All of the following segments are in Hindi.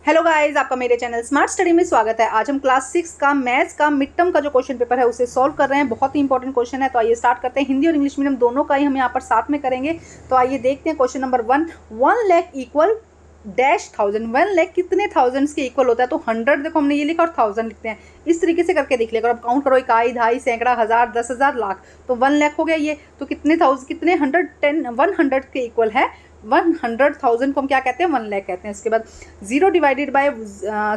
हेलो गाइस, आपका मेरे चैनल स्मार्ट स्टडी में स्वागत है। आज हम क्लास 6 का मैथ्स का मिड टर्म का जो क्वेश्चन पेपर है उसे सॉल्व कर रहे हैं। बहुत ही इंपॉर्टेंट क्वेश्चन है, तो आइए स्टार्ट करते हैं। हिंदी और इंग्लिश मीडियम दोनों का ही हम यहाँ पर साथ में करेंगे। तो आइए देखते हैं question number 1 lakh equal dash thousand. 1 lakh कितने थाउजेंड्स के इक्वल होता है? तो 100 देखो हमने ये लिखा और 1000 लिखते हैं। इस तरीके से करके देख लिया। अब काउंट करो, इकाई, दहाई, सैकड़ा, हज़ार, 10,000, लाख। तो 1 लाख हो गया ये। तो कितने 100 के इक्वल है। 100,000 को हम क्या कहते हैं? 1 लाख कहते हैं। इसके बाद 0 डिवाइडेड बाय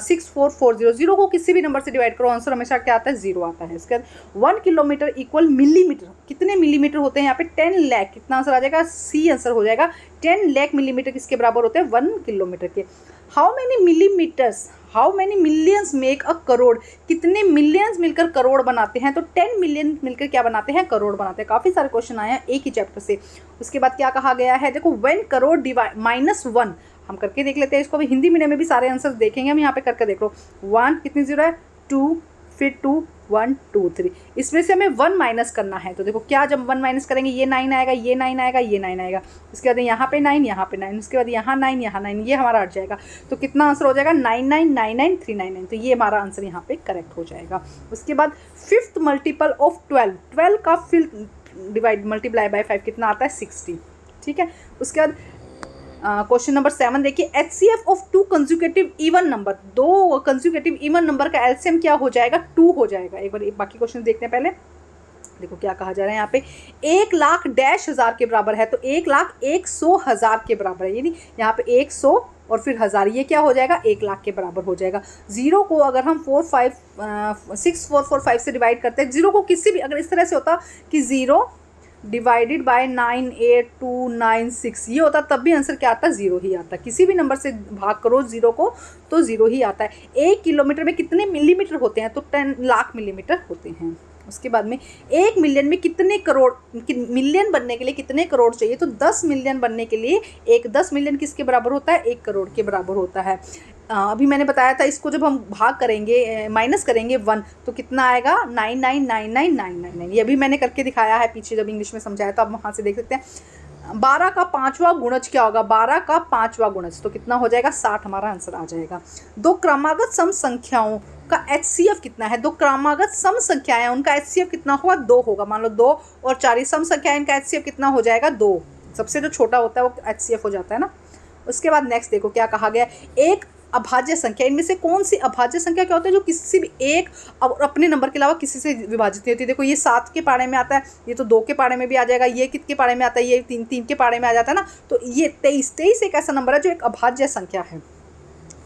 6440। 0 को किसी भी नंबर से डिवाइड करो, आंसर हमेशा क्या आता है? 0 आता है। इसके बाद 1 किलोमीटर इक्वल मिलीमीटर। कितने मिलीमीटर होते हैं यहाँ पे? 10 लाख। कितना आंसर आ जाएगा? सी आंसर हो जाएगा। 10 लाख मिलीमीटर किसके बराबर होते हैं? 1 किलोमीटर के। How many millimetres, how many millions make a crore. कितने मिलियंस मिलकर करोड़ बनाते हैं? तो 10 मिलियन मिलकर क्या बनाते हैं? करोड़ बनाते हैं। काफ़ी सारे क्वेश्चन आए हैं एक ही चैप्टर से। उसके बाद क्या कहा गया है? देखो, व्हेन करोड़ डिवाइड -1, हम करके देख लेते हैं इसको। भी हिंदी मीडियम में भी सारे आंसर देखेंगे हम। यहाँ पे करके देख लो। 1 कितनी 0 है? 2, फिर 2, 1, 2, 3। इसमें से हमें 1 माइनस करना है। तो देखो क्या, जब 1 माइनस करेंगे ये 9 आएगा, ये 9 आएगा, ये 9 आएगा। उसके बाद यहाँ पे 9, यहाँ पे 9, उसके बाद यहाँ 9, यहाँ 9, ये हमारा हट जाएगा। तो कितना आंसर हो जाएगा? 9999399। तो ये हमारा आंसर यहाँ पे करेक्ट हो जाएगा। उसके बाद 5th मल्टीपल ऑफ 12 का फिर डिवाइड मल्टीप्लाई बाय 5 कितना आता है? 60। ठीक है। उसके बाद क्वेश्चन नंबर 7 देखिए। HCF of 2 consecutive even number. 2 consecutive even number का एलसीएम क्या हो जाएगा? 2 हो जाएगा। एक बार बाकी क्वेश्चन देखते हैं पहले। देखो क्या कहा जा रहा है यहाँ पे। 1 लाख डैश हज़ार के बराबर है। तो 1 लाख 100,000 के बराबर है। यानी यहाँ पे 100 और फिर 1000, ये क्या हो जाएगा? 1 लाख के बराबर हो जाएगा। 0 को अगर हम 6445 से डिवाइड करते हैं, 0 को किसी भी, अगर इस तरह से होता कि 0 डिवाइडेड बाय 98296 ये होता, तब भी आंसर क्या आता? 0 ही आता। किसी भी नंबर से भाग करो 0 को तो 0 ही आता है। 1 किलोमीटर में कितने मिलीमीटर होते हैं? तो 10 लाख मिलीमीटर होते हैं। उसके बाद में 1 मिलियन में कितने करोड़, मिलियन बनने के लिए कितने करोड़ चाहिए? तो 10 मिलियन बनने के लिए 10 मिलियन किसके बराबर होता है? 1 करोड़ के बराबर होता है। अभी मैंने बताया था, इसको जब हम भाग करेंगे, माइनस करेंगे 1, तो कितना आएगा? 999999। ये अभी मैंने करके दिखाया है पीछे जब इंग्लिश में समझाया, तो आप वहाँ से देख सकते हैं। 12 का 5वां गुणज क्या होगा? 12 का 5वां गुणज तो कितना हो जाएगा? 60 हमारा आंसर आ जाएगा। 2 क्रमागत सम संख्याओं का HCF कितना है? 2 क्रमागत सम संख्याएं हैं, उनका HCF कितना होगा? 2 होगा। मान लो 2 और 4 सम संख्या, इनका HCF कितना हो जाएगा? 2। सबसे जो छोटा होता है वो HCF हो जाता है ना। उसके बाद नेक्स्ट देखो क्या कहा गया। एक अभाज्य संख्या, इनमें से कौन सी अभाज्य संख्या क्या होता है? जो किसी भी एक अपने नंबर के अलावा किसी से विभाजित नहीं होती। देखो ये 7 के पारे में आता है, ये तो 2 के पारे में भी आ जाएगा, ये कितने पारे में आता है? ये 3 के पारे में आ जाता है ना। तो ये 23 एक ऐसा नंबर है जो एक अभाज्य संख्या है।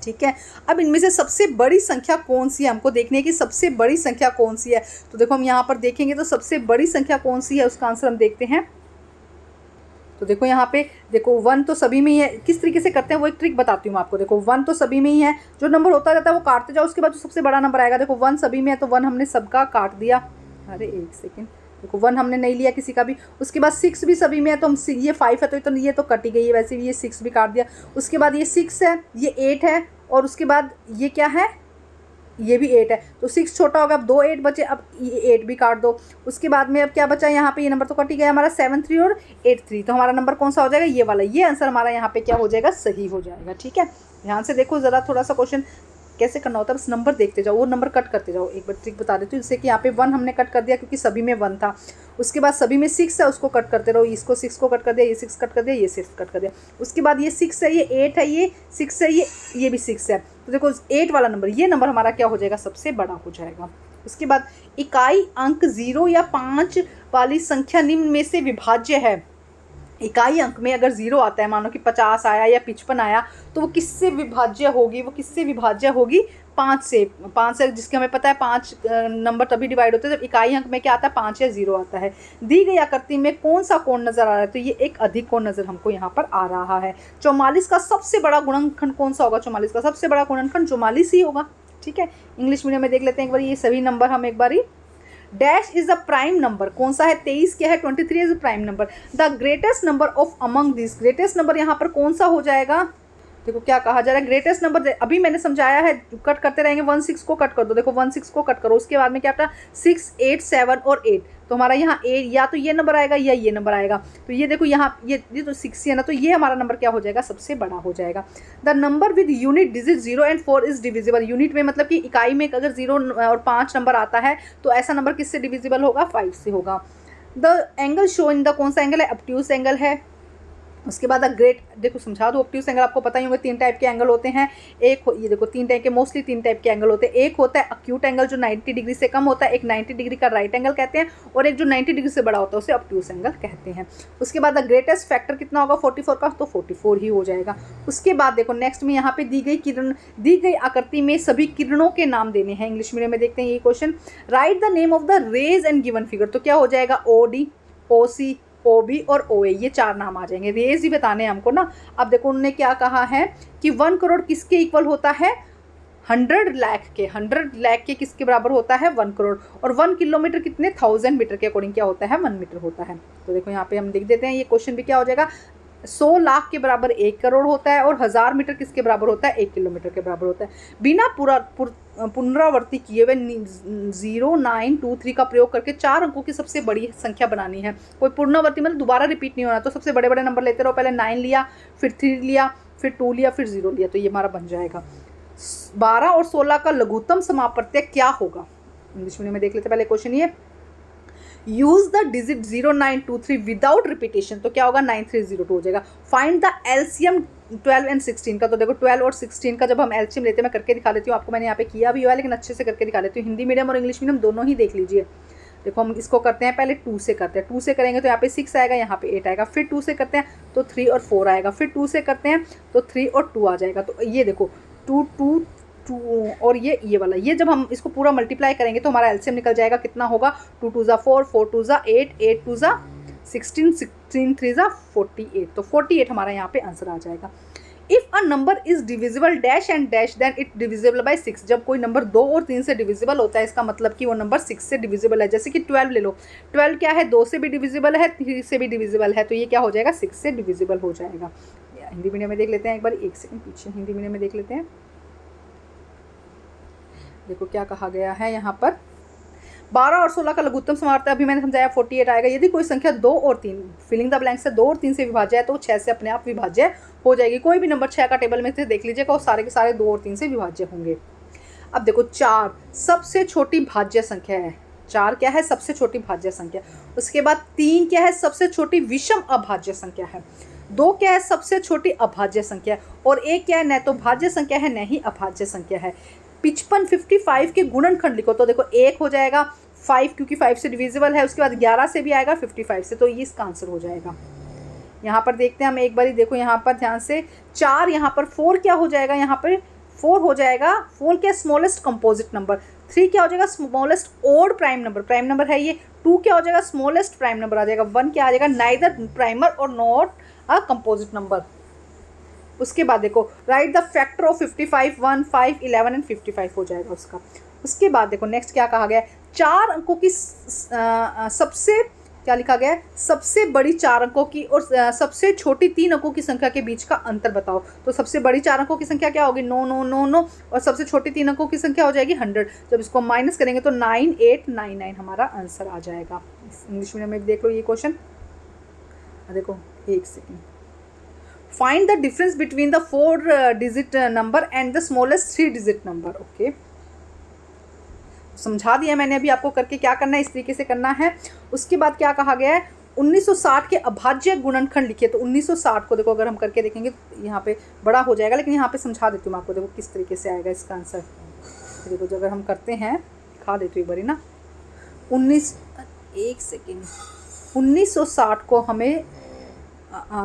ठीक है। अब इनमें से सबसे बड़ी संख्या कौन सी है? हमको देखने है कि सबसे बड़ी संख्या कौन सी है। तो देखो हम यहाँ पर देखेंगे तो सबसे बड़ी संख्या कौन सी है, उसका आंसर हम देखते हैं। तो देखो यहाँ पे, देखो 1 तो सभी में ही है। किस तरीके से करते हैं वो एक ट्रिक बताती हूँ मैं आपको। देखो 1 तो सभी में ही है, जो नंबर होता जाता है वो काटते जाओ, उसके बाद जो सबसे बड़ा नंबर आएगा। देखो 1 सभी में है तो 1 हमने सबका काट दिया। अरे एक सेकेंड, देखो 1 हमने नहीं लिया किसी का भी। उसके बाद 6 भी सभी में है, तो हम ये 5 है तो ये तो कट ही गई है, वैसे भी ये 6 भी काट दिया। उसके बाद ये 6 है, ये 8 है, और उसके बाद ये क्या है? ये भी 8 है। तो 6 छोटा होगा, अब 2 8 बचे, अब ये 8 भी काट दो। उसके बाद में अब क्या बचा यहाँ पे? ये नंबर तो कट ही गया हमारा, 7 3 और 8 3। तो हमारा नंबर कौन सा हो जाएगा? ये वाला। ये आंसर हमारा यहाँ पे क्या हो जाएगा? सही हो जाएगा। ठीक है। ध्यान से देखो ज़रा, थोड़ा सा क्वेश्चन कैसे करना होता है, बस नंबर देखते जाओ, वो नंबर कट करते जाओ। एक बार ट्रिक बता देती हूँ, जैसे कि यहाँ पे 1 हमने कट कर दिया क्योंकि सभी में 1 था। उसके बाद सभी में 6 है, उसको कट करते रहो। इसको 6 को कट कर दिया, ये 6 कट कर दिया, ये 6 कट कर दिया। उसके बाद ये 6 है, ये 8 है, ये 6 है, ये भी 6 है। तो देखो 8 वाला नंबर, ये नंबर हमारा क्या हो जाएगा? सबसे बड़ा हो जाएगा। उसके बाद इकाई अंक 0 या 5 वाली संख्या निम्न में से विभाज्य है। इकाई अंक में अगर 0 आता है, मानो कि 50 आया या 55 आया, तो वो किससे विभाज्य होगी? वो किससे विभाज्य होगी? 5 से। 5 से, जिसके हमें पता है 5 नंबर तभी डिवाइड होते हैं जब इकाई अंक में क्या आता है? 5 या 0 आता है। दी गई आकृति में कौन सा कोण नजर आ रहा है? तो ये एक अधिक कोण नजर हमको यहाँ पर आ रहा है। 44 का सबसे बड़ा गुणनखंड कौन सा होगा? 44 का सबसे बड़ा गुणनखंड 44 ही होगा। ठीक है। इंग्लिश मीडियम में देख लेते हैं एक बार ये सभी नंबर हम एक बार ही। Dash is a prime number, कौन सा है? 23 क्या है? 23 is a prime number. The greatest number of among this, greatest number यहाँ पर कौन सा हो जाएगा? देखो क्या कहा जा रहा है, ग्रेटेस्ट नंबर अभी मैंने समझाया है, कट करते रहेंगे। 1 6 को कट कर दो। देखो 1 6 को कट करो, उसके बाद में क्या था? 6 8 7 और 8। तो हमारा यहाँ ए या तो ये नंबर आएगा या ये नंबर आएगा। तो ये देखो यहाँ ये तो 6 है ना, तो ये हमारा नंबर क्या हो जाएगा, सबसे बड़ा हो जाएगा। The number with unit digit 0 and 4 is divisible. Unit में मतलब कि इकाई में अगर 0 और 5 नंबर आता है तो ऐसा नंबर किससे डिविजिबल होगा, 5 से होगा। The angle show in the, कौन सा एंगल है, ऑब्ट्यूस एंगल है। उसके बाद ग्रेट, देखो समझा दो, ऑब्ट्यूस एंगल आपको पता ही होगा 3 टाइप के एंगल होते हैं। एक ये देखो 3 टाइप के, मोस्टली 3 टाइप के एंगल होते हैं। एक होता है अक्यूट एंगल जो 90 डिग्री से कम होता है, एक 90 डिग्री का राइट एंगल कहते हैं, और एक जो 90 डिग्री से बड़ा होता है उसे ऑब्ट्यूस एंगल कहते हैं। उसके बाद द ग्रेटेस्ट फैक्टर कितना होगा 44 का, तो 44 ही हो जाएगा। उसके बाद देखो नेक्स्ट में यहाँ पे दी गई किरण, दी गई आकृति में सभी किरणों के नाम देने हैं। इंग्लिश मीडियम में देखते हैं ये question. Write the name of the rays and given figure, तो क्या हो जाएगा, OD, OC, OB और OA, ये 4 नाम आ जाएंगे। रेज ही बताने हैं हमको ना। अब देखो उन्होंने क्या कहा है कि 1 करोड़ किसके इक्वल होता है, 100 लाख के। 100 लाख के किसके बराबर होता है, 1 करोड़। और 1 किलोमीटर कितने, 1000 मीटर के अकॉर्डिंग क्या होता है, 1 मीटर होता है। तो देखो यहाँ पे हम लिख देते हैं, ये क्वेश्चन भी क्या हो जाएगा, 100 लाख के बराबर 1 करोड़ होता है, और 1000 मीटर किसके बराबर होता है, 1 किलोमीटर के बराबर होता है। बिना पुनरावृत्ति किए हुए 0, 9, 2, 3 का प्रयोग करके 4 अंकों की सबसे बड़ी संख्या बनानी है। कोई पुनरावृत्ति मतलब दोबारा रिपीट नहीं होना, तो सबसे बड़े बड़े नंबर लेते रहो। पहले 9 लिया, फिर 3 लिया, फिर 2 लिया, फिर 0 लिया, तो ये हमारा बन जाएगा। 12 और 16 का लघुत्तम समापत्य क्या होगा, इंग्लिश मीडियम में देख लेते पहले क्वेश्चन ये। Use the digit 0, 9, 2, 3 without repetition, तो क्या होगा, 9302 हो जाएगा। फाइंड द एलसीएम 12 and 16 का, तो देखो 12 और 16 का जब हम एलसीएम लेते हैं, मैं करके दिखा देती हूँ आपको, मैंने यहाँ पे किया भी हुआ है लेकिन अच्छे से करके दिखा देती हूँ। हिंदी मीडियम और इंग्लिश मीडियम दोनों ही देख लीजिए। देखो हम इसको करते हैं, पहले 2 से करते हैं। 2 से करेंगे तो यहाँ पे 6 आएगा, यहाँ पे 8 आएगा। फिर 2 से करते हैं तो 3 और 4 आएगा। फिर 2 से करते हैं तो 3 और 2 आ जाएगा। तो ये देखो 2, 2, 2 और ये वाला, ये जब हम इसको पूरा मल्टीप्लाई करेंगे तो हमारा एलसीएम निकल जाएगा, कितना होगा, 2 2 ज़ा 4, 4 2 ज़ा 8, 8 2 ज़ा 16, 16 3 ज़ा 48, तो 48 हमारा यहाँ पे आंसर आ जाएगा। If a number is divisible dash and dash then it divisible by 6, जब कोई नंबर 2 और 3 से डिविजिबल होता है इसका मतलब कि वो नंबर 6 से डिविजिबल है। जैसे कि 12 ले लो, 12 क्या है, 2 से भी डिविजिबल है, 3 से भी डिविजिबल है, तो ये क्या हो जाएगा, 6 से डिविजिबल हो जाएगा। हिंदी मीडियम में देख लेते हैं एक बार, 1 सेकंड पीछे हिंदी मीडियम में देख लेते हैं। देखो क्या कहा गया है यहाँ पर, 12 और 16 का लघुत्तम समापत्य, अभी मैंने समझाया 48 आएगा। यदि कोई संख्या 2 और 3, फिलिंग द ब्लैंक से 2 और 3 से विभाज्य है तो 6 से अपने आप विभाज्य हो जाएगी। कोई भी नंबर 6 का टेबल में से देख लीजिएगा, वो सारे के सारे 2 और 3 से विभाज्य होंगे। अब देखो 4 सबसे छोटी भाज्य संख्या है। 4 क्या है, सबसे छोटी भाज्य संख्या। उसके बाद 3 क्या है, सबसे छोटी विषम अभाज्य संख्या है। 2 क्या है, सबसे छोटी अभाज्य संख्या, और 1 क्या है, न तो भाज्य संख्या है न ही अभाज्य संख्या है। 55 के गुणनखंड लिखो, तो देखो 1 हो जाएगा, 5 क्योंकि 5 से डिविजिबल है, उसके बाद 11 से भी आएगा, 55 से, तो ये इसका आंसर हो जाएगा। यहाँ पर देखते हैं हम एक बारी, देखो यहाँ पर ध्यान से, 4 यहाँ पर 4 क्या हो जाएगा, यहाँ पर 4 हो जाएगा, 4 क्या स्मॉलेस्ट कंपोजिट नंबर। 3 क्या हो जाएगा, smallest odd prime number, prime number है ये। 2 क्या हो जाएगा, स्मॉलेस्ट प्राइम नंबर आ जाएगा। 1 क्या आ जाएगा, नाइदर प्राइमर और नॉट अ कंपोजिट नंबर। उसके बाद देखो right the factor of 55, 1, 5, 11 and 55 हो जाएगा उसका। उसके बाद देखो नेक्स्ट क्या कहा गया है, 4 अंकों की सबसे क्या लिखा गया है, सबसे बड़ी 4 अंकों की और सबसे छोटी 3 अंकों की संख्या के बीच का अंतर बताओ। तो सबसे बड़ी 4 अंकों की संख्या क्या होगी, 9 9 9 9, और सबसे छोटी 3 अंकों की संख्या हो जाएगी 100। जब इसको माइनस करेंगे तो 9899 हमारा आंसर आ जाएगा। इंग्लिश मीडियम में देख लो ये क्वेश्चन, देखो एक second. Find the difference between the 4 digit number and the smallest 3 digit number. Okay, समझा दिया मैंने अभी आपको करके, क्या करना है इस तरीके से करना है। उसके बाद क्या कहा गया है, 1960 के अभाज्य गुणनखंड लिखिए। तो 1960 को देखो अगर हम करके देखेंगे तो यहाँ पे बड़ा हो जाएगा, लेकिन यहाँ पे समझा देती हूँ आपको, देखो किस तरीके से आएगा इसका आंसर। देखो जो अगर हम करते हैं, दिखा देती हूँ एक बारी ना, 1960 को हमें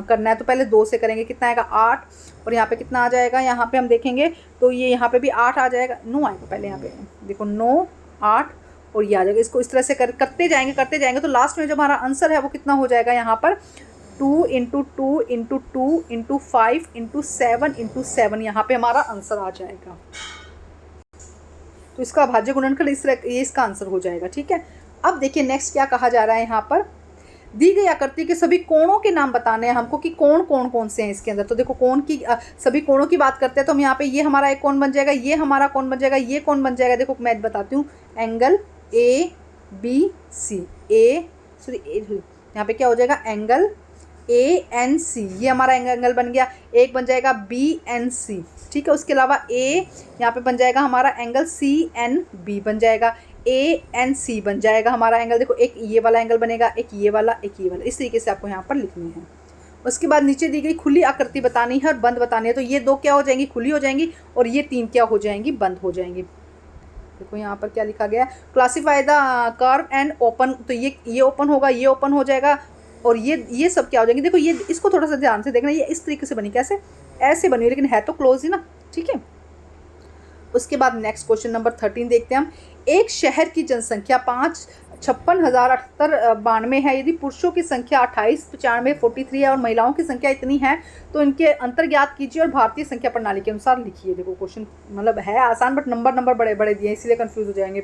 करना है, तो पहले 2 से करेंगे, कितना आएगा 8, और यहाँ पे कितना आ जाएगा, यहाँ पे हम देखेंगे तो ये यहाँ पे भी 8 आ जाएगा, 9 आएगा पहले, यहाँ पे देखो 9, 8 और ये आ जाएगा। इसको इस तरह से करते जाएंगे तो लास्ट में जो हमारा आंसर है वो कितना हो जाएगा, यहाँ पर 2 × 2 × 2 × 5 × 7 × 7 यहाँ पे हमारा आंसर आ जाएगा। तो इसका अभाज्य गुणनखंड इस तरह, ये इसका आंसर हो जाएगा। ठीक है, अब देखिए नेक्स्ट क्या कहा जा रहा है, यहाँ पर दी गई आकृति के सभी कोणों के नाम बताने हैं हमको कि कोण कौन से हैं इसके अंदर। तो देखो कोण की सभी कोणों की बात करते हैं, तो हम यहाँ पे ये हमारा एक कोण बन जाएगा, ये हमारा कोण बन जाएगा, ये कोण बन जाएगा। देखो मैं बताती हूँ, एंगल ABC, यहाँ पे क्या हो जाएगा, एंगल ANC, ये हमारा एंगल बन गया। एक बन जाएगा BNC, ठीक है। उसके अलावा यहाँ पे बन जाएगा हमारा एंगल CNB बन जाएगा, ANC बन जाएगा हमारा एंगल। देखो एक ये वाला एंगल बनेगा, एक ये वाला, एक ये वाला, इस तरीके से आपको यहाँ पर लिखने हैं। उसके बाद नीचे दी गई खुली आकृति बतानी है और बंद बतानी है, तो ये 2 क्या हो जाएंगी, खुली हो जाएंगी, और ये 3 क्या हो जाएंगी, बंद हो जाएंगी। देखो यहाँ पर क्या लिखा गया है, classify the curve and open, तो ये ओपन होगा, ये ओपन हो जाएगा, और ये सब क्या हो जाएंगे। देखो ये इसको थोड़ा सा ध्यान से देखना, ये इस तरीके से बनी, कैसे ऐसे बनी, लेकिन है तो क्लोज ही ना, ठीक है। उसके बाद नेक्स्ट क्वेश्चन नंबर 13 देखते हैं हम। एक शहर की जनसंख्या 56,078 है। यदि पुरुषों की संख्या 28,95,43 है और महिलाओं की संख्या इतनी है तो इनके अंतर ज्ञात कीजिए और भारतीय संख्या प्रणाली के अनुसार लिखिए। देखो क्वेश्चन मतलब है आसान, बट नंबर बड़े बड़े दिए, इसलिए कंफ्यूज हो जाएंगे।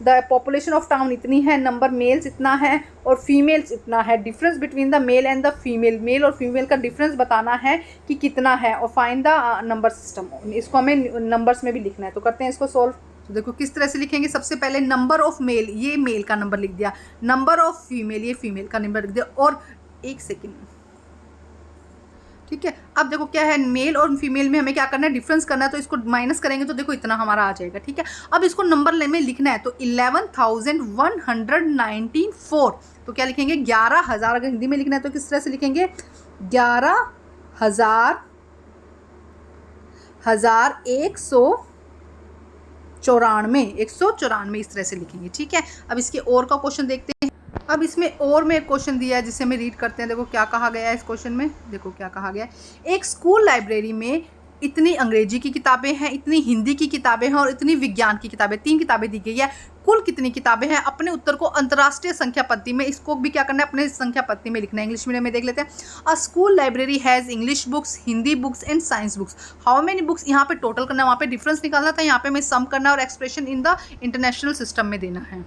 द पॉपुलेशन ऑफ टाउन इतनी है, नंबर मेल्स इतना है और फीमेल्स इतना है। Difference between the male and the female, male और फीमेल का डिफरेंस बताना है कि कितना है, और फाइंड द नंबर सिस्टम, इसको हमें नंबर्स में भी लिखना है। तो करते हैं इसको सॉल्व। तो देखो किस तरह से लिखेंगे। सबसे पहले नंबर ऑफ मेल, ये मेल का नंबर लिख दिया, नंबर ऑफ फीमेल, ये फीमेल का नंबर लिख दिया, और एक सेकेंड, ठीक है। अब देखो क्या है, मेल और फीमेल में हमें क्या करना है, डिफरेंस करना है, तो इसको माइनस करेंगे तो देखो इतना हमारा आ जाएगा, ठीक है। अब इसको नंबर में लिखना है, तो 11,194, तो क्या लिखेंगे 11,000। अगर हिंदी में लिखना है तो किस तरह से लिखेंगे, 11,194, इस तरह से लिखेंगे, ठीक है। अब इसके और का क्वेश्चन देखते हैं। अब इसमें और में एक क्वेश्चन दिया है जिसे हमें रीड करते हैं। देखो क्या कहा गया है इस क्वेश्चन में, देखो क्या कहा गया है। एक स्कूल लाइब्रेरी में इतनी अंग्रेजी की किताबें हैं, इतनी हिंदी की किताबें हैं और इतनी विज्ञान की किताबें, 3 किताबें दी गई है। कुल कितनी किताबें हैं, अपने उत्तर को अंतर्राष्ट्रीय संख्या पत्ती में, इसको भी क्या करना है, अपने संख्या पत्ती में लिखना है। इंग्लिश मीडियम में देख लेते हैं। अ school library has English books, Hindi books and science books. How many books, यहाँ पे टोटल करना है, वहाँ पे डिफरेंस निकालना था, यहाँ पे हमें सम करना और expression in the international system में देना है।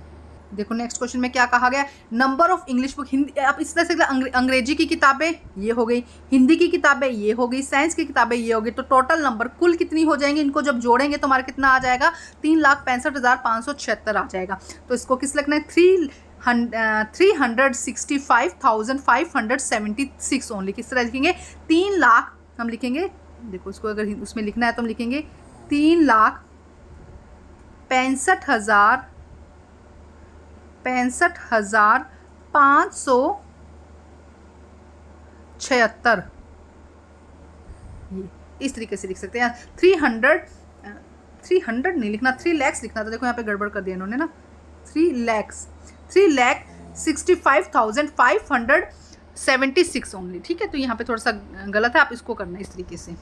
देखो नेक्स्ट क्वेश्चन में क्या कहा गया, number of English book, Hindi, आप इस तरह से अंग्रेजी की किताबें ये हो गई, हिंदी की किताबें ये हो गई, साइंस की किताबें ये हो गई, तो टोटल नंबर कुल कितनी हो जाएंगी, इनको जब जोड़ेंगे तो हमारा कितना आ जाएगा, 3,65,576 आ जाएगा। तो इसको किस लिखना है, 365,576 ओनली। किस तरह लिखेंगे, 3 लाख हम लिखेंगे। देखो इसको अगर उसमें लिखना है तो हम लिखेंगे 3,65,576, इस तरीके से लिख सकते हैं। 300 नहीं लिखना, 3 lakhs लिखना था। देखो यहाँ पे गड़बड़ कर दिया इन्होंने ना, 3,65,576 ओनली, ठीक है। तो यहाँ पे थोड़ा सा गलत है, आप इसको करना है इस तरीके से।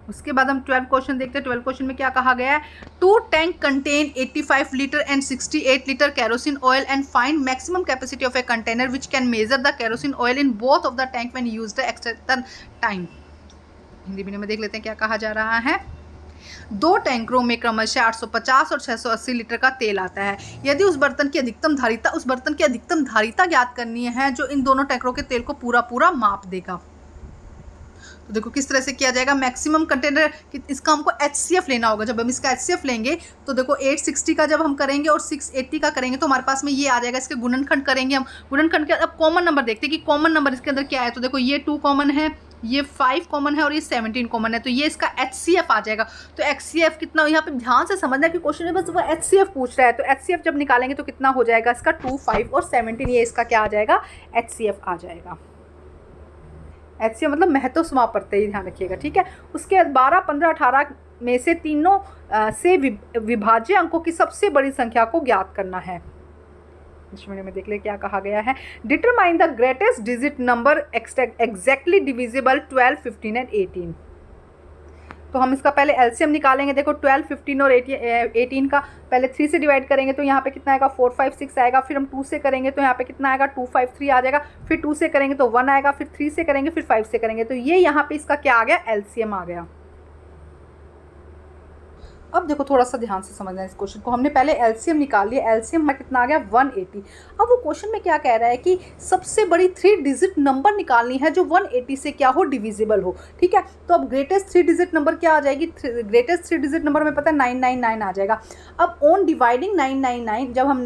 उसके बाद हम 12 क्वेश्चन देखते हैं। 12 क्वेश्चन में क्या कहा गया है, 2 tank contain 85 litre and 68 litre kerosene oil and find maximum capacity of a container which can measure the kerosene oil in both of the tank when used at certain time. Hindi में देख लेते हैं क्या कहा जा रहा है। 2 टैंकरों में क्रमशः 850 और 680 लीटर का तेल आता है। यदि उस बर्तन की अधिकतम धारिता ज्ञात करनी है जो इन दोनों टैंकरों के तेल को पूरा माप देगा। तो देखो किस तरह से किया जाएगा, मैक्सिमम कंटेनर, इसका हमको HCF लेना होगा। जब हम इसका HCF लेंगे तो देखो 860 का जब हम करेंगे और 680 का करेंगे तो हमारे पास में ये आ जाएगा। इसके गुणनखंड करेंगे हम, गुणनखंड के अब कॉमन नंबर देखते हैं कि कॉमन नंबर इसके अंदर क्या है। तो देखो ये 2 कॉमन है, ये 5 कॉमन है और ये 17 कॉमन है, तो ये इसका HCF आ जाएगा। तो HCF कितना, यहाँ पे ध्यान से समझना है कि क्वेश्चन में बस वो HCF पूछ रहा है। तो HCF जब निकालेंगे तो कितना हो जाएगा इसका, 2, 5 और 17, ये इसका क्या आ जाएगा, HCF आ जाएगा। HCF मतलब महत्व समापत्ति, ही ध्यान रखिएगा, ठीक है। उसके 12, 15, 18 में से तीनों से विभाज्य अंकों की सबसे बड़ी संख्या को ज्ञात करना है। इसमें देख ले क्या कहा गया है, determine the greatest digit number exactly divisible 12, 15 and 18। तो हम इसका पहले एलसीएम निकालेंगे। देखो 12, 15 और 18 का पहले 3 से डिवाइड करेंगे तो यहाँ पे कितना आएगा, 4, 5, 6 आएगा। फिर हम 2 से करेंगे तो यहाँ पे कितना आएगा, 2, 5, 3 आ जाएगा। फिर 2 से करेंगे तो 1 आएगा, फिर 3 से करेंगे, फिर 5 से करेंगे, तो ये यहाँ पे इसका क्या आ गया, एलसीएम आ गया। अब देखो थोड़ा सा ध्यान से समझना है इस क्वेश्चन को। हमने पहले एलसीएम निकाल लिया, एलसीएम में कितना आ गया, 180। अब वो क्वेश्चन में क्या कह रहा है कि सबसे बड़ी 3 डिजिट नंबर निकालनी है जो 180 से क्या हो, डिविजिबल हो, ठीक है। तो अब ग्रेटेस्ट 3 डिजिट नंबर क्या आ जाएगी, ग्रेटेस्ट 3 डिजिट नंबर में पता है 999 आ जाएगा। अब ऑन डिवाइडिंग 999 जब हम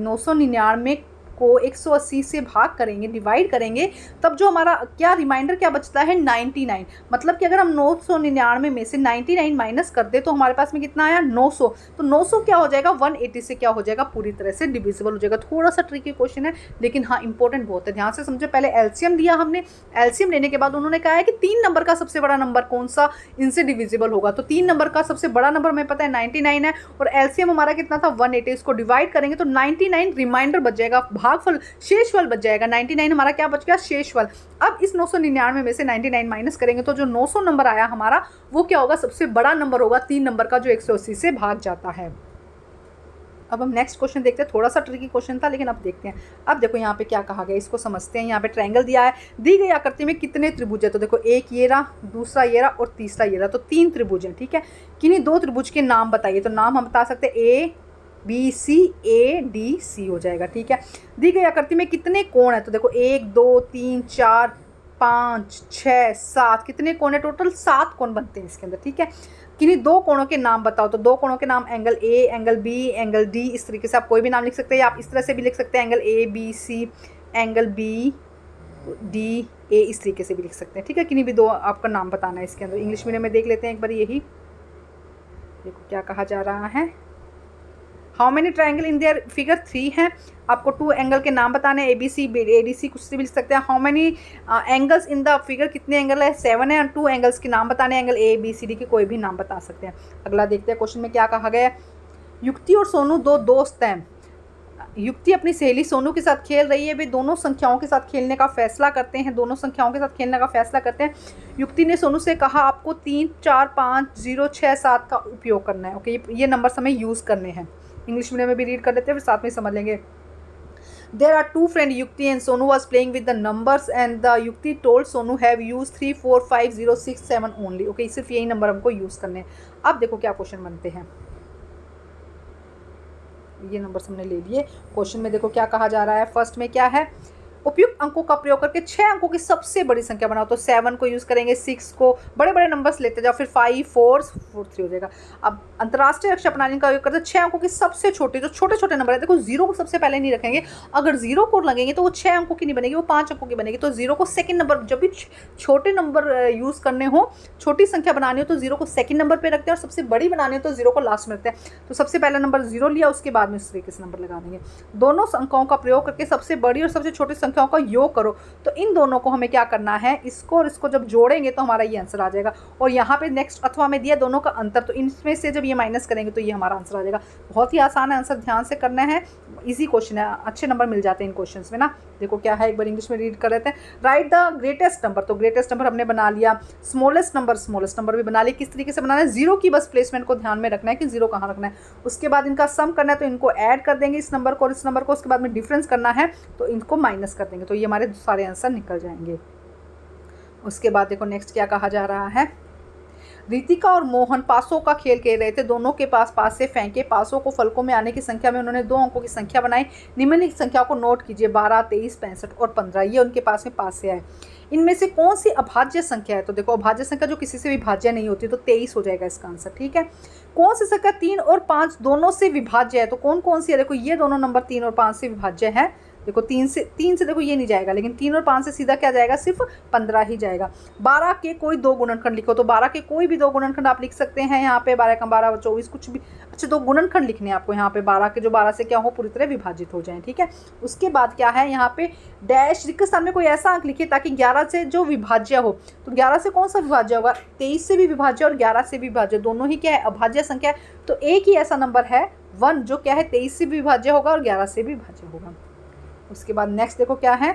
999 को 180 से भाग करेंगे, डिवाइड करेंगे, तब जो हमारा क्या रिमाइंडर क्या बचता है 99। मतलब कि अगर हम 999 में से 99 माइनस कर दे तो हमारे पास में कितना आया 900। तो 900 क्या हो जाएगा 180 से क्या हो जाएगा पूरी तरह से डिविजिबल हो जाएगा। थोड़ा सा ट्रिकी क्वेश्चन है लेकिन हाँ इंपॉर्टेंट बहुत है, ध्यान से समझो। पहले एलसीएम दिया हमने, एलसीएम लेने के बाद उन्होंने कहा है कि 3 नंबर का सबसे बड़ा नंबर कौन सा इनसे डिविजिबल होगा। तो 3 नंबर का सबसे बड़ा नंबर हमें पता है 99 है और एलसीएम हमारा कितना था 180। इसको डिवाइड करेंगे तो 99 रिमाइंडर बच जाएगा, भागफल शेषफल बच जाएगा। 99 हमारा क्या बच गया शेषफल। अब इस 999 में से 99 माइनस करेंगे तो जो 900 नंबर आया हमारा वो क्या होगा सबसे बड़ा नंबर होगा 3 नंबर का जो 180 से भाग जाता है। अब हम नेक्स्ट क्वेश्चन देखते हैं, थोड़ा सा ट्रिकी क्वेश्चन था लेकिन अब देखते हैं। अब देखो यहाँ पे क्या कहा गया इसको समझते हैं। यहाँ पे ट्रायंगल दिया है, दी गई आकृति में कितने त्रिभुज है। तो देखो एक ये रहा, दूसरा ये रहा और तीसरा ये रहा, तो 3 त्रिभुज हैं। ठीक है, किन्हीं 2 त्रिभुज के नाम बताइए। तो नाम हम बता सकते हैं ए B C, A D C हो जाएगा। ठीक है, दी गई आकृति में कितने कोण है। तो देखो 1 2 3 4 5 6 7, कितने कोण है टोटल 7 कोण बनते हैं इसके अंदर। ठीक है, किन्हीं 2 कोणों के नाम बताओ। तो 2 कोणों के नाम angle A, angle B, angle D, इस तरीके से आप कोई भी नाम लिख सकते हैं। आप इस तरह से भी लिख सकते हैं angle A B C, angle B D A, इस तरीके से भी लिख सकते हैं। ठीक है, किन्हीं भी 2 आपका नाम बताना है इसके अंदर। इंग्लिश मीडियम में देख लेते हैं एक बार, यही देखो क्या कहा जा रहा है। How many triangle in their figure 3 है। आपको 2 एंगल के नाम बताने हैं, ए B C A D C, कुछ से भी लिख सकते हैं। How many angles in the figure, कितने एंगल है 7 है और 2 एंगल्स के नाम बताने हैं, angle A B C D के कोई भी नाम बता सकते हैं। अगला देखते हैं क्वेश्चन में क्या कहा गया है। युक्ति और सोनू 2 दोस्त हैं। युक्ति अपनी सहेली सोनू के साथ खेल रही है, वे दोनों संख्याओं के साथ खेलने का फैसला करते हैं। दोनों संख्याओं के साथ खेलने का फैसला करते हैं। युक्ति ने सोनू से कहा आपको 3 4 5 0 6 7 का उपयोग करना है। ओके, ये नंबर्स हमें यूज़ करने हैं। इंग्लिश मीडियम में भी रीड कर लेते हैं फिर साथ में समझ लेंगे। There are 2 friends Yukti and Sonu was playing with the numbers and the Yukti told Sonu have used 3 4 5 0 6 7 only. Okay, सिर्फ यही नंबर हमको यूज़ करने हैं। अब देखो क्या क्वेश्चन बनते हैं। ये नंबर्स हमने ले लिए। क्वेश्चन में देखो क्या कहा जा रहा है। फर्स्ट में क्या है, उपयुक्त अंकों का प्रयोग करके 6 अंकों की सबसे बड़ी संख्या बनाओ। तो 7 को यूज़ करेंगे, 6 को, बड़े बड़े नंबर्स लेते जाओ, फिर 5 4 4 3 हो जाएगा। अब अंतर्राष्ट्रीय अक्षर प्रणाली का उपयोग करते 6 अंकों की सबसे छोटी, जो छोटे छोटे नंबर है, देखो 0 को सबसे पहले नहीं रखेंगे। अगर 0 को लगेंगे तो वो 6 अंकों की नहीं बनेगी, वो 5 अंकों की बनेगी। तो 0 को सेकंड नंबर, जब भी छोटे नंबर यूज़ करने हो, छोटी संख्या बनानी हो तो 0 को सेकंड नंबर पर रखते हैं और सबसे बड़ी बनानी हो तो 0 को लास्ट में रखते हैं। तो सबसे पहला नंबर 0 लिया, उसके बाद में उस तरीके से नंबर लगा देंगे। दोनों अंकों का प्रयोग करके सबसे बड़ी और सबसे छोटी संख्याओं का योग करो। तो इन दोनों को हमें क्या करना है, इसको और इसको जब जोड़ेंगे तो हमारा ये आंसर आ जाएगा। और यहाँ पे नेक्स्ट अथवा में दिया दोनों का अंतर, तो इनमें से जब ये माइनस करेंगे तो ये हमारा आंसर आ जाएगा। बहुत ही आसान है, आंसर ध्यान से करना है, इजी क्वेश्चन है, अच्छे नंबर मिल जाते हैं इन क्वेश्चन में ना। देखो क्या है, एक बार इंग्लिश में रीड कर लेते हैं। राइट द ग्रेटेस्ट नंबर, तो ग्रेटेस्ट नंबर हमने बना लिया। स्मॉलेस्ट नंबर भी बना लिया। किस तरीके से बनाना है, 0 की बस प्लेसमेंट को ध्यान में रखना है कि 0 कहाँ रखना है। उसके बाद इनका सम करना है तो इनको ऐड कर देंगे, इस नंबर को और इस नंबर को। उसके बाद में डिफरेंस करना है तो इनको माइनस कर देंगे, तो ये हमारे सारे आंसर निकल जाएंगे। उसके बाद देखो नेक्स्ट क्या कहा जा रहा है। रितिका और मोहन पासों का खेल खेल रहे थे। दोनों के पास पासे फेंके, पासों को फलकों में आने की संख्या में उन्होंने 2 अंकों की संख्या बनाई। निम्नलिखित संख्याओं को नोट कीजिए, 12 23 65 और 15, ये उनके पास में पासे आए। इनमें से कौन सी अभाज्य संख्या है। तो देखो अभाज्य संख्या जो किसी से विभाज्य नहीं होती, तो 23 हो जाएगा इसका आंसर। ठीक है, कौन सी संख्या 3 और 5 दोनों से विभाज्य है। तो कौन कौन सी है, देखो ये दोनों नंबर 3 और 5 से विभाज्य है। देखो 3 से देखो ये नहीं जाएगा, लेकिन 3 और 5 से सीधा क्या जाएगा, सिर्फ 15 ही जाएगा। 12 के कोई 2 गुणनखंड लिखो। तो 12 के कोई भी 2 गुणनखंड आप लिख सकते हैं यहाँ पे, 12 का 12 24 कुछ भी। अच्छा 2 गुणनखंड लिखने हैं आपको यहाँ पे, 12 के जो 12 से क्या हो पूरी तरह विभाजित हो जाए। ठीक है, उसके बाद क्या है यहाँ पे डैश रिक्त स्थान में कोई ऐसा अंक लिखिए ताकि 11 से जो विभाज्य हो। तो 11 से कौन सा विभाज्य होगा, 23 से भी विभाज्य और 11 से भी विभाज्य, दोनों ही क्या है अभाज्य संख्या है। तो एक ही ऐसा नंबर है 1 जो क्या है 23 से भी विभाज्य होगा और 11 से भी विभाज्य होगा। उसके बाद नेक्स्ट देखो क्या है,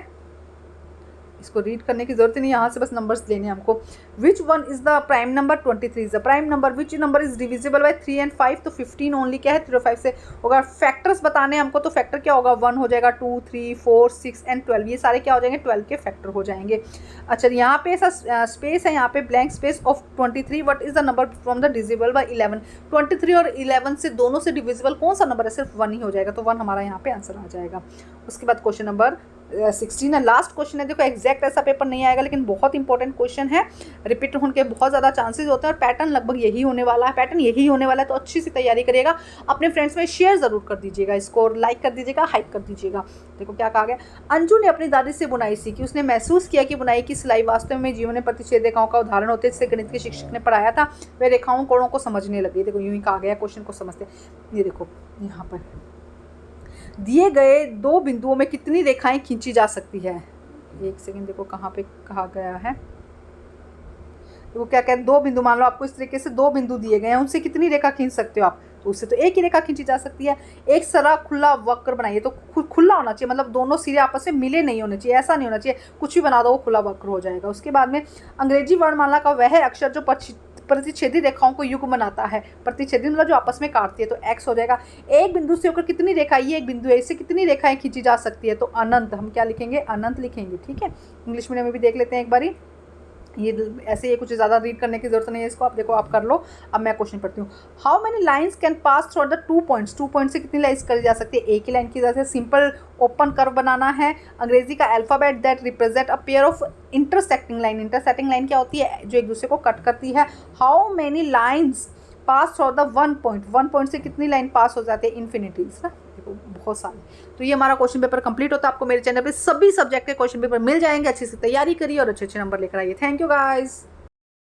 इसको रीड करने की जरूरत नहीं, यहाँ से बस नंबर्स लेने हैं हमको। Which one is the prime number, 23 is the prime number. Which number is divisible by 3 and 5, तो 15 ओनली क्या है 3 और 5 से होगा। फैक्टर्स बताने हैं हमको, तो फैक्टर क्या होगा 1 हो जाएगा, 2 3 4 6 and 12, ये सारे क्या हो जाएंगे 12 के फैक्टर हो जाएंगे। अच्छा यहाँ पे ऐसा स्पेस है, यहाँ पे blank space of 23, what is the number from the divisible by 11। 23 और 11 से दोनों से डिविजिबल कौन सा नंबर है, सिर्फ 1 ही हो जाएगा, तो 1 हमारा यहाँ पे आंसर आ जाएगा। उसके बाद क्वेश्चन नंबर 16 है, लास्ट क्वेश्चन है। देखो एग्जैक्ट ऐसा पेपर नहीं आएगा लेकिन बहुत इंपॉर्टेंट क्वेश्चन है, रिपीट होने के बहुत ज़्यादा चांसेस होते हैं और पैटर्न लगभग यही होने वाला है, तो अच्छी सी तैयारी करिएगा। अपने फ्रेंड्स में शेयर ज़रूर कर दीजिएगा, इसको लाइक कर दीजिएगा, हाइप कर दीजिएगा। देखो क्या कहा गया, अंजू ने अपनी दादी से बुनाई सीखी, उसने महसूस किया कि बुनाई की सिलाई वास्तव में जीवन में प्रतिच्छेद रेखाओं का उदाहरण होते हैं, जिसे गणित के शिक्षक ने पढ़ाया था, वे रेखाओं कोणों को समझने लगे। देखो यूं ही कहा गया, क्वेश्चन को समझते। ये देखो यहाँ पर दिए गए दो बिंदुओं में कितनी रेखाएं खींची जा सकती है। एक सेकंड, देखो कहाँ पे कहा गया है। देखो क्या कहते हैं, दो बिंदु, मान लो आपको इस तरीके से दो बिंदु दिए गए हैं, उनसे कितनी रेखा खींच सकते हो आप, तो उससे तो एक ही रेखा खींची जा सकती है। एक सरा खुला वक्र बनाइए, तो खुला होना चाहिए, मतलब दोनों सिरे आपस में मिले नहीं होने चाहिए, ऐसा नहीं होना चाहिए कुछ भी बना दो वो खुला वक्र हो जाएगा। उसके बाद में अंग्रेजी वर्णमाला का वह अक्षर जो प्रतिच्छेदी रेखाओं को युग्म बनाता है, प्रतिच्छेदी मतलब जो आपस में काटती है, तो एक्स हो जाएगा। एक बिंदु से होकर कितनी रेखा, ये एक बिंदु है, इससे कितनी रेखाएं खींची जा सकती है, तो अनंत, हम क्या लिखेंगे, अनंत लिखेंगे। ठीक है, इंग्लिश मीडियम में भी देख लेते हैं एक बारी, ये ऐसे ये कुछ ज़्यादा रीड करने की जरूरत नहीं है इसको, आप देखो आप कर लो। अब मैं क्वेश्चन पढ़ती हूँ, how many lines can pass through the 2 points, 2 point से कितनी लाइन्स करी जा सकती है, एक ही लाइन की जैसे सिंपल ओपन कर्व बनाना है। अंग्रेजी का alphabet that represent a pair of intersecting line, intersecting line क्या होती है, जो एक दूसरे को कट करती है। How many lines pass through the 1 point, 1 point से कितनी लाइन पास हो जाती है, इन्फिनिटीज ना, देखो बहुत सारे। तो ये हमारा क्वेश्चन पेपर कंप्लीट होता है। आपको मेरे चैनल पे सभी सब्जेक्ट के क्वेश्चन पेपर मिल जाएंगे, अच्छे से तैयारी करिए और अच्छे अच्छे नंबर लेकर आइए। Thank you guys.